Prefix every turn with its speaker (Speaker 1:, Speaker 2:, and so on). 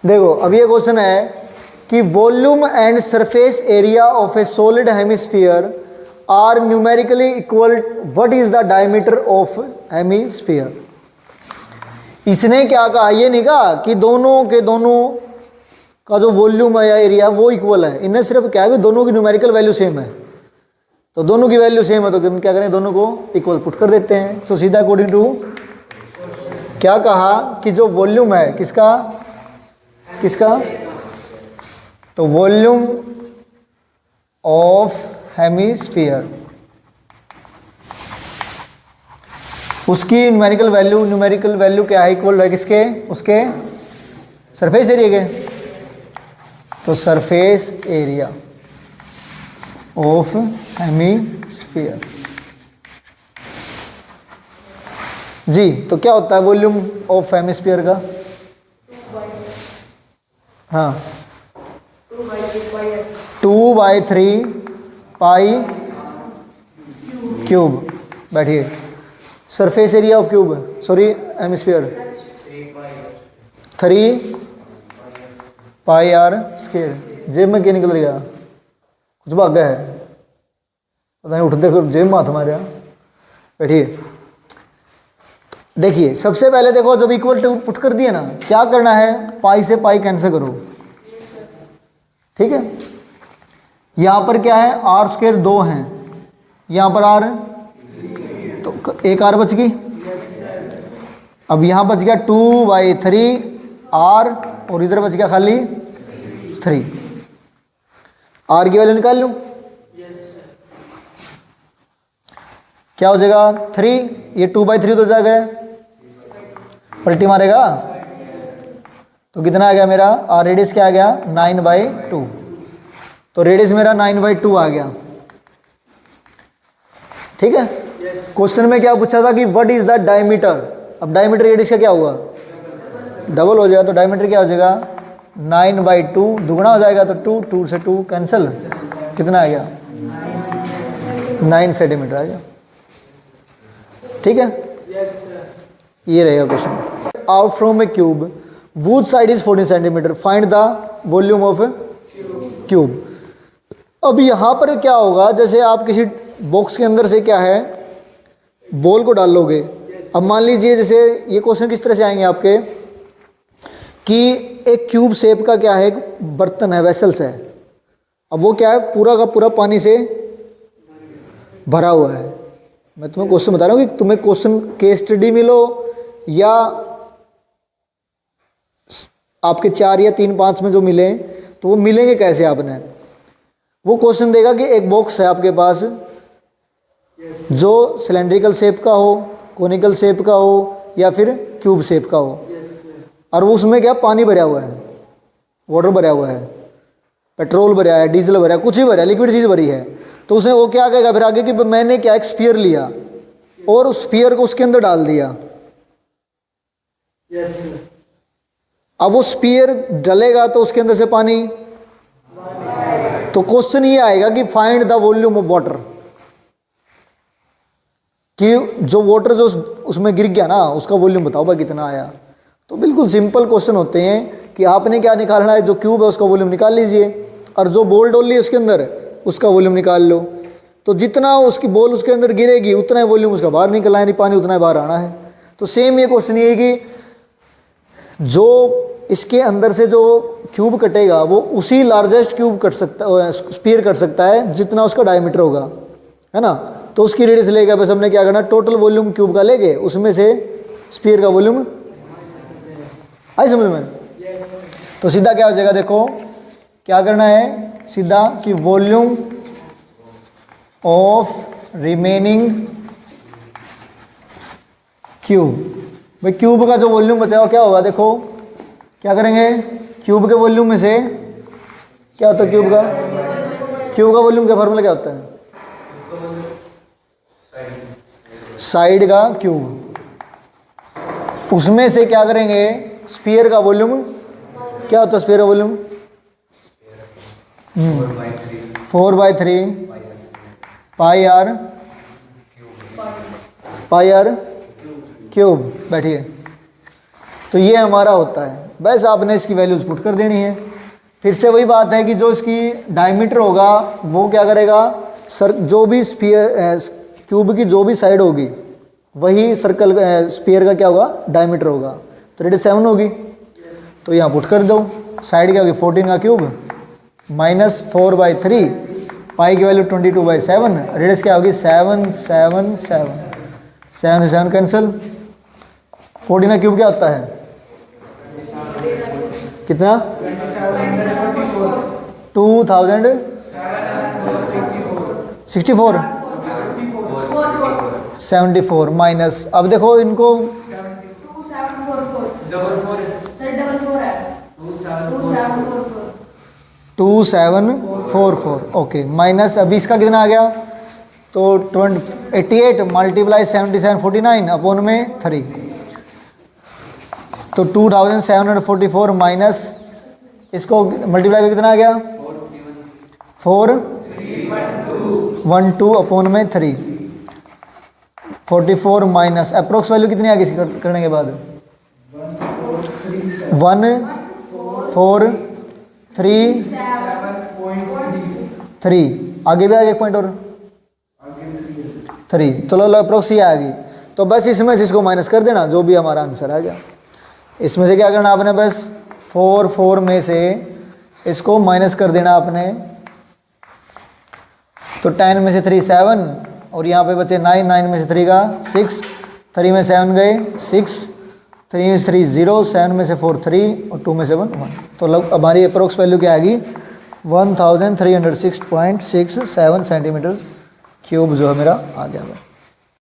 Speaker 1: देखो अब ये क्वेश्चन है कि volume and surface area of a solid hemisphere are numerically equal, what is the diameter of hemisphere. इसने क्या कहा, ये नहीं कहा कि दोनों के दोनों का जो वॉल्यूम है या एरिया वो इक्वल है। इन्हें सिर्फ क्या है कि दोनों की न्यूमेरिकल वैल्यू सेम है, तो दोनों की वैल्यू सेम है तो क्या करें, दोनों को इक्वल पुट कर देते हैं। तो सीधा अकॉर्डिंग टू क्या कहा कि जो वॉल्यूम है किसका किसका, तो वॉल्यूम ऑफ हेमिस्फीयर उसकी न्यूमेरिकल वैल्यू क्या है, इक्वल है किसके, उसके सरफेस एरिया के। तो सरफेस एरिया ऑफ हेमिस्फीयर जी, तो क्या होता है वॉल्यूम ऑफ हेमिस्फीयर का, हाँ 2/3 पाई क्यूब। बैठिए, surface area of cube, sorry hemisphere 3 pi r square. जेब में क्या निकल गया, कुछ भाग गया है, पता नहीं, उठते फिर जेब में हाथ मारे। बैठिए, देखिए सबसे पहले देखो जब इक्वल टू पुट कर दिए ना, क्या करना है, पाई से पाई कैंसिल करो, ठीक है। यहाँ पर क्या है, आर स्क्वायर 2 हैं, यहाँ पर आर, तो एक आर बच गई। अब यहाँ बच गया 2/3 आर, और इधर बच गया खाली 3। आर की वैल्यू निकाल लूँ, क्या हो जाएगा 3, ये 2/3 तो जाएगा, पलटी मारेगा तो कितना आ गया मेरा, आर रेडियस क्या आ गया 9/2, तो रेडियस मेरा 9/2 आ गया, ठीक है। क्वेश्चन में क्या पूछा था कि व्हाट इज द डायमीटर, अब डायमीटर रेडियस का क्या होगा, डबल हो जाएगा, तो डायमीटर क्या हो जाएगा 9/2, दुगना हो जाएगा तो 2 से 2 कैंसिल, कितना आ गया 9 सेंटीमीटर आ गया, ठीक है। ये रहेगा question. Out from A cube would side is 14 centimetre, find the volume of cube. अब यहाँ पर क्या होगा, जैसे आप किसी बॉक्स के अंदर से क्या है बॉल को डाल लोगे। अब मान लीजिए जैसे ये क्वेश्चन किस तरह से आएंगे आपके कि एक क्यूब शेप का क्या है, एक बर्तन है, वेसल्स है। अब वो क्या है, पूरा का पूरा पानी से भरा हुआ है। मैं तुम्हें क्वेश्चन बता रहा हूँ कि तुम्हें क्वेश्चन केस स्टडी मिलो या आपके 4 या 3-5 में जो मिले, तो वो मिलेंगे कैसे आपने। वो क्वेश्चन देगा कि एक बॉक्स है आपके पास जो सिलेंड्रिकल शेप का हो, कोनिकल शेप का हो या फिर क्यूब शेप का हो, और वो उसमें क्या पानी भरा हुआ है, वाटर भरा हुआ है, पेट्रोल भरा है, डीजल भरा है, कुछ भी भरा है, लिक्विड चीज़ भरी है। तो उसने वो क्या कहेगा फिर आगे कि मैंने क्या एक स्फीयर लिया और उस स्फीयर को उसके अंदर डाल दिया। अब वो स्फीयर डलेगा तो उसके अंदर से पानी, तो क्वेश्चन ये आएगा कि find the volume of water, कि जो वाटर जो उसमें गिर गया ना उसका वॉल्यूम बताओ भाई कितना आया। तो बिल्कुल सिंपल क्वेश्चन होते हैं कि आपने क्या निकालना है, जो क्यूब है उसका वॉल्यूम निकाल लीजिए और जो बॉल डोल ली है उसके अंदर उसका वॉल्यूम निकाल लो। तो जितना उसकी बॉल उसके अंदर गिरेगी उतना ही वॉल्यूम उसका बाहर निकलना है, नहीं पानी उतना ही बाहर आना है। तो सेम ये क्वेश्चन ये है कि जो इसके अंदर से जो क्यूब कटेगा वो उसी लार्जेस्ट क्यूब कट सकता है, स्फीयर कट सकता है जितना उसका डायमीटर होगा, है ना। तो उसकी रेडियस लेगा, बस हमने क्या करना, टोटल वॉल्यूम क्यूब का लेके उसमें से स्फीयर का वॉल्यूम, आई समझ में। तो सीधा क्या हो जाएगा, देखो क्या करना है सीधा कि वॉल्यूम ऑफ रिमेनिंग क्यूब, भाई क्यूब का जो वॉल्यूम बचा क्या होगा, देखो क्या करेंगे, क्यूब के वॉल्यूम में से क्या होता है, क्यूब का वॉल्यूम का फॉर्मूला क्या होता है, साइड का क्यूब, उसमें से क्या करेंगे स्फीयर का वॉल्यूम, क्या होता है स्फीयर का वॉल्यूम 4/3 पाई आर क्यूब। बैठिए, तो ये हमारा होता है बस आपने इसकी वैल्यूज़ पुट कर देनी है। फिर से वही बात है कि जो इसकी डायमीटर होगा वो क्या करेगा, सर जो भी स्फीयर क्यूब की जो भी साइड होगी वही सर्कल स्फीयर का क्या होगा, डायमीटर होगा। तो रेडियस 7 होगी, तो यहाँ पुट कर दो। साइड क्या होगी 14 का क्यूब माइनस 4/3, पाई की वैल्यू 22/7, रेडियस क्या होगी 7 7 7, 7 से 7 कैंसिल। 14 का क्यूब क्या होता है, कितना 2064 74 माइनस, अब देखो इनको 2744 ओके, माइनस अभी इसका कितना आ गया, तो 88 मल्टीप्लाई 77 49 अपॉन में 3, तो 2744 माइनस इसको मल्टीप्लाई करके कितना आ गया 412 अपॉन में 3, 44 माइनस अप्रोक्स वैल्यू कितनी आ गई इसकी करने के बाद 143 आगे भी आ गया एक पॉइंट और 3, चलो अप्रोक्स ही आ गई। तो बस इसमें से इसको माइनस कर देना, जो भी हमारा आंसर आ गया। इसमें से क्या करना आपने, बस 4 में से इसको माइनस कर देना आपने, तो 10 में से 3 7 और यहाँ पे बचे 9, 9 में से 3 का 6, 3 में 7 गए 6, 3 में से 3 0, 7 में से 4 3 और 2 में से 1 1। तो हमारी अप्रोक्स वैल्यू क्या आएगी 1306.67 सेंटीमीटर क्यूब जो है मेरा आ गया।